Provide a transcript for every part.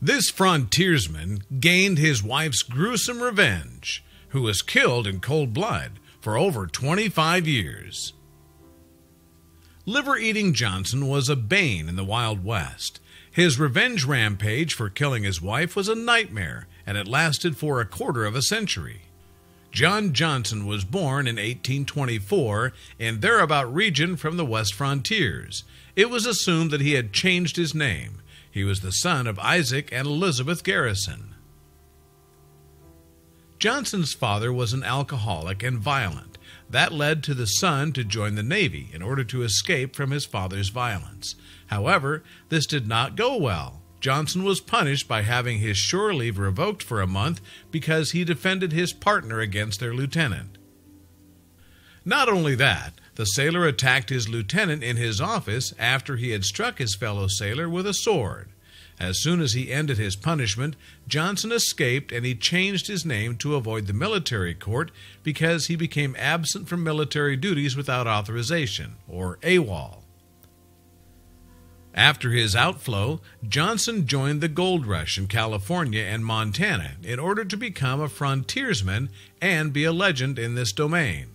This frontiersman gained his wife's gruesome revenge, who was killed in cold blood for over 25 years. Liver-eating Johnson was a bane in the Wild West. His revenge rampage for killing his wife was a nightmare, and it lasted for a quarter of a century. John Johnson was born in 1824 in thereabout region from the West Frontiers. It was assumed that he had changed his name. He was the son of Isaac and Elizabeth Garrison. Johnson's father was an alcoholic and violent. That led to the son to join the Navy in order to escape from his father's violence. However, this did not go well. Johnson was punished by having his shore leave revoked for a month because he defended his partner against their lieutenant. Not only that, the sailor attacked his lieutenant in his office after he had struck his fellow sailor with a sword. As soon as he ended his punishment, Johnson escaped and he changed his name to avoid the military court because he became absent from military duties without authorization, or AWOL. After his outflow, Johnson joined the gold rush in California and Montana in order to become a frontiersman and be a legend in this domain.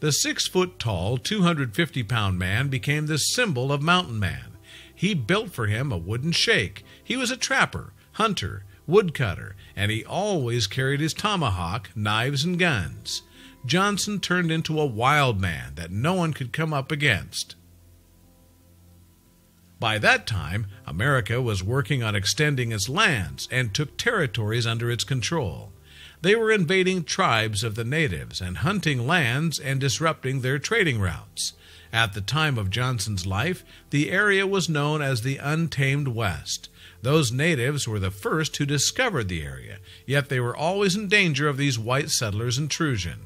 The 6-foot-tall, 250-pound man became the symbol of mountain man. He built for him a wooden shake. He was a trapper, hunter, woodcutter, and he always carried his tomahawk, knives, and guns. Johnson turned into a wild man that no one could come up against. By that time, America was working on extending its lands and took territories under its control. They were invading tribes of the natives and hunting lands and disrupting their trading routes. At the time of Johnson's life, the area was known as the Untamed West. Those natives were the first who discovered the area, yet they were always in danger of these white settlers' intrusion.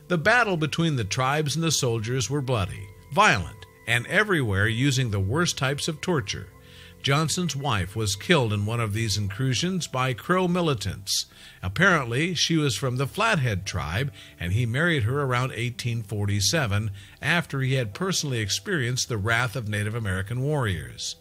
The battle between the tribes and the soldiers were bloody, violent, and everywhere using the worst types of torture. Johnson's wife was killed in one of these incursions by Crow militants. Apparently, she was from the Flathead tribe, and he married her around 1847 after he had personally experienced the wrath of Native American warriors.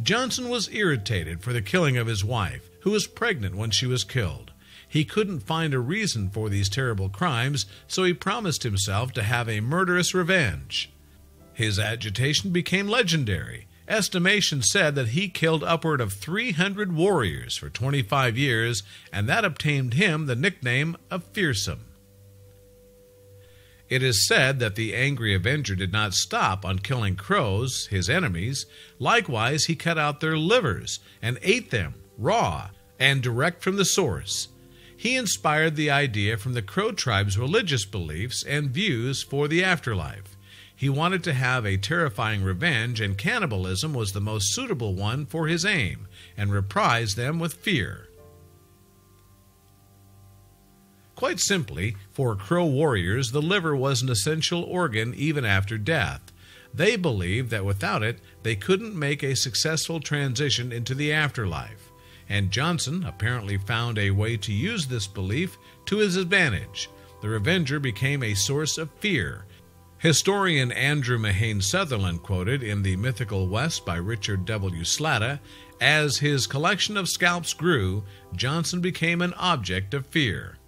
Johnson was irritated for the killing of his wife, who was pregnant when she was killed. He couldn't find a reason for these terrible crimes, so he promised himself to have a murderous revenge. His agitation became legendary. Estimation said that he killed upward of 300 warriors for 25 years, and that obtained him the nickname of Fearsome. It is said that the angry avenger did not stop on killing Crows, his enemies. Likewise, he cut out their livers and ate them raw and direct from the source. He inspired the idea from the Crow tribe's religious beliefs and views for the afterlife. He wanted to have a terrifying revenge, and cannibalism was the most suitable one for his aim, and reprised them with fear. Quite simply, for Crow warriors, the liver was an essential organ even after death. They believed that without it, they couldn't make a successful transition into the afterlife. And Johnson apparently found a way to use this belief to his advantage. The Revenger became a source of fear. Historian Andrew Mahane Sutherland quoted in The Mythical West by Richard W. Slatta, "As his collection of scalps grew, Johnson became an object of fear."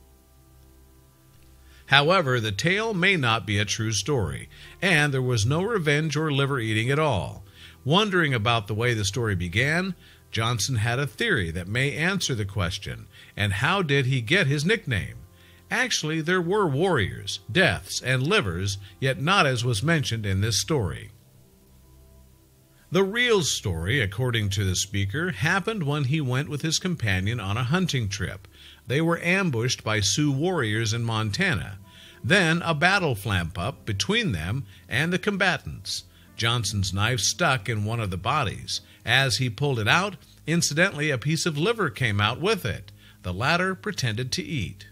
However, the tale may not be a true story, and there was no revenge or liver eating at all. Wondering about the way the story began, Johnson had a theory that may answer the question, and how did he get his nickname? Actually, there were warriors, deaths, and livers, yet not as was mentioned in this story. The real story, according to the speaker, happened when he went with his companion on a hunting trip. They were ambushed by Sioux warriors in Montana. Then a battle flamed up between them and the combatants. Johnson's knife stuck in one of the bodies. As he pulled it out, incidentally, a piece of liver came out with it. The latter pretended to eat.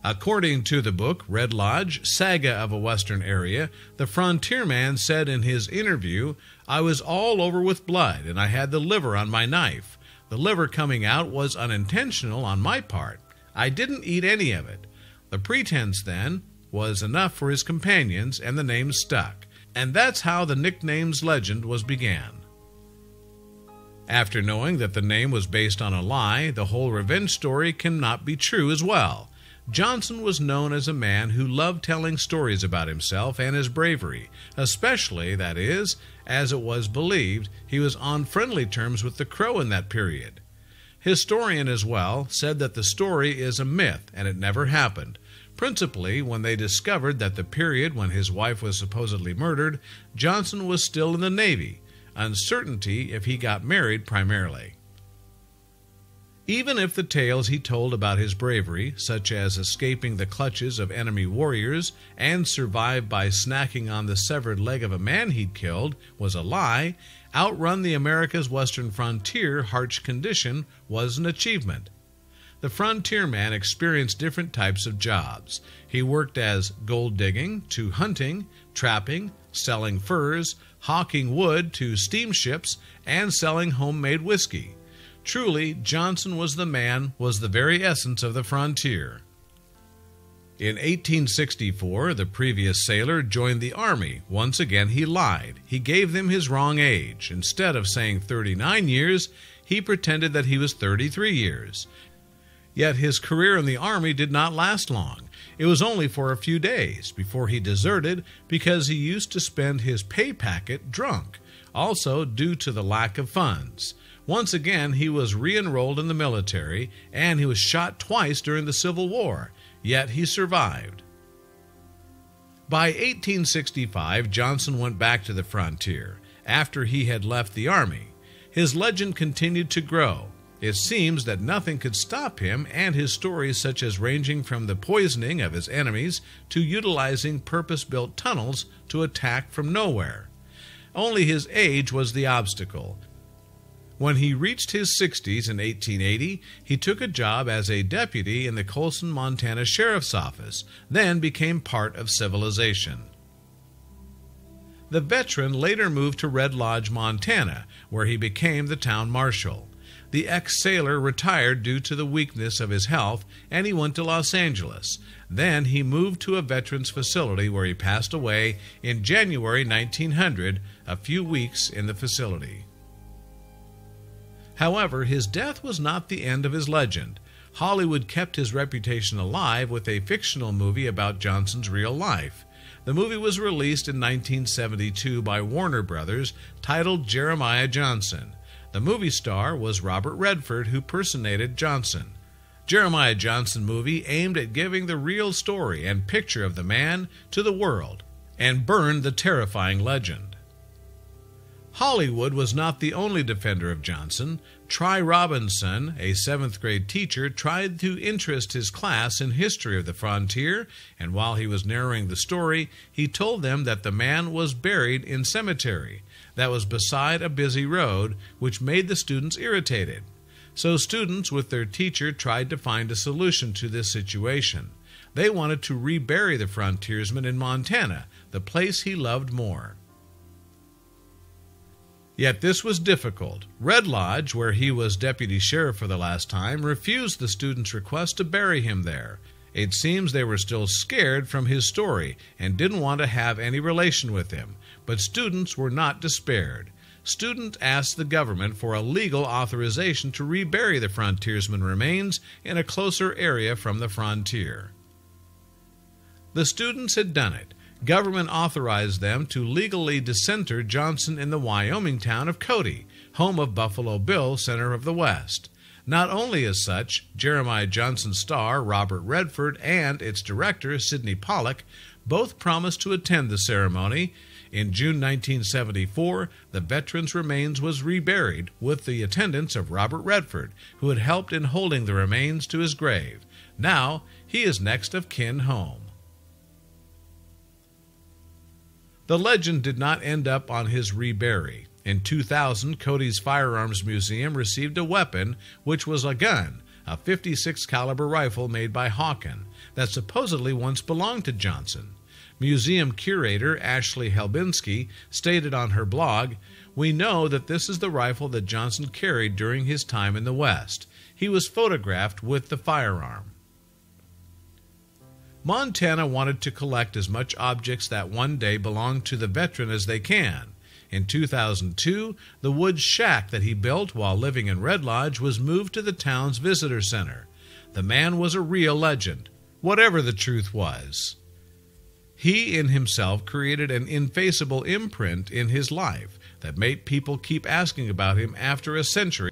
According to the book Red Lodge, Saga of a Western Area, the frontierman said in his interview, "I was all over with blood and I had the liver on my knife. The liver coming out was unintentional on my part. I didn't eat any of it." The pretense, then, was enough for his companions, and the name stuck. And that's how the nickname's legend was began. After knowing that the name was based on a lie, the whole revenge story cannot be true as well. Johnson was known as a man who loved telling stories about himself and his bravery, especially, that is, as it was believed, he was on friendly terms with the Crow in that period. Historian as well said that the story is a myth and it never happened, principally when they discovered that the period when his wife was supposedly murdered, Johnson was still in the Navy, uncertainty if he got married primarily. Even if the tales he told about his bravery, such as escaping the clutches of enemy warriors and survived by snacking on the severed leg of a man he'd killed, was a lie, outrun the America's western frontier harsh condition was an achievement. The frontierman experienced different types of jobs. He worked as gold digging to hunting, trapping, selling furs, hawking wood to steamships, and selling homemade whiskey. Truly, Johnson was the very essence of the frontier. In 1864, the previous sailor joined the Army. Once again, he lied. He gave them his wrong age. Instead of saying 39 years, he pretended that he was 33 years. Yet his career in the Army did not last long. It was only for a few days before he deserted because he used to spend his pay packet drunk, also due to the lack of funds. Once again, he was re-enrolled in the military, and he was shot twice during the Civil War, yet he survived. By 1865, Johnson went back to the frontier, after he had left the Army. His legend continued to grow. It seems that nothing could stop him, and his stories, such as ranging from the poisoning of his enemies to utilizing purpose-built tunnels to attack from nowhere. Only his age was the obstacle. When he reached his 60s in 1880, he took a job as a deputy in the Colson, Montana Sheriff's Office, then became part of civilization. The veteran later moved to Red Lodge, Montana, where he became the town marshal. The ex-sailor retired due to the weakness of his health, and he went to Los Angeles. Then he moved to a veterans facility where he passed away in January 1900, a few weeks in the facility. However, his death was not the end of his legend. Hollywood kept his reputation alive with a fictional movie about Johnson's real life. The movie was released in 1972 by Warner Brothers, titled Jeremiah Johnson. The movie star was Robert Redford, who personated Johnson. Jeremiah Johnson movie aimed at giving the real story and picture of the man to the world, and burned the terrifying legend. Hollywood was not the only defender of Johnson. Try Robinson, a 7th grade teacher, tried to interest his class in history of the frontier, and while he was narrating the story, he told them that the man was buried in cemetery that was beside a busy road, which made the students irritated. So students with their teacher tried to find a solution to this situation. They wanted to rebury the frontiersman in Montana, the place he loved more. Yet this was difficult. Red Lodge, where he was deputy sheriff for the last time, refused the students' request to bury him there. It seems they were still scared from his story and didn't want to have any relation with him. But students were not despaired. Students asked the government for a legal authorization to rebury the frontiersman remains in a closer area from the frontier. The students had done it. Government authorized them to legally decenter Johnson in the Wyoming town of Cody, home of Buffalo Bill, center of the West. Not only as such, Jeremiah Johnson's star, Robert Redford, and its director, Sidney Pollack, both promised to attend the ceremony. In June 1974, the veteran's remains was reburied with the attendance of Robert Redford, who had helped in holding the remains to his grave. Now, he is next of kin home. The legend did not end up on his rebury. In 2000, Cody's Firearms Museum received a weapon, which was a gun, a .56 caliber rifle made by Hawken, that supposedly once belonged to Johnson. Museum curator Ashley Helbinski stated on her blog, "We know that this is the rifle that Johnson carried during his time in the West. He was photographed with the firearm." Montana wanted to collect as much objects that one day belonged to the veteran as they can. In 2002, the wood shack that he built while living in Red Lodge was moved to the town's visitor center. The man was a real legend, whatever the truth was. He in himself created an ineffaceable imprint in his life that made people keep asking about him after a century.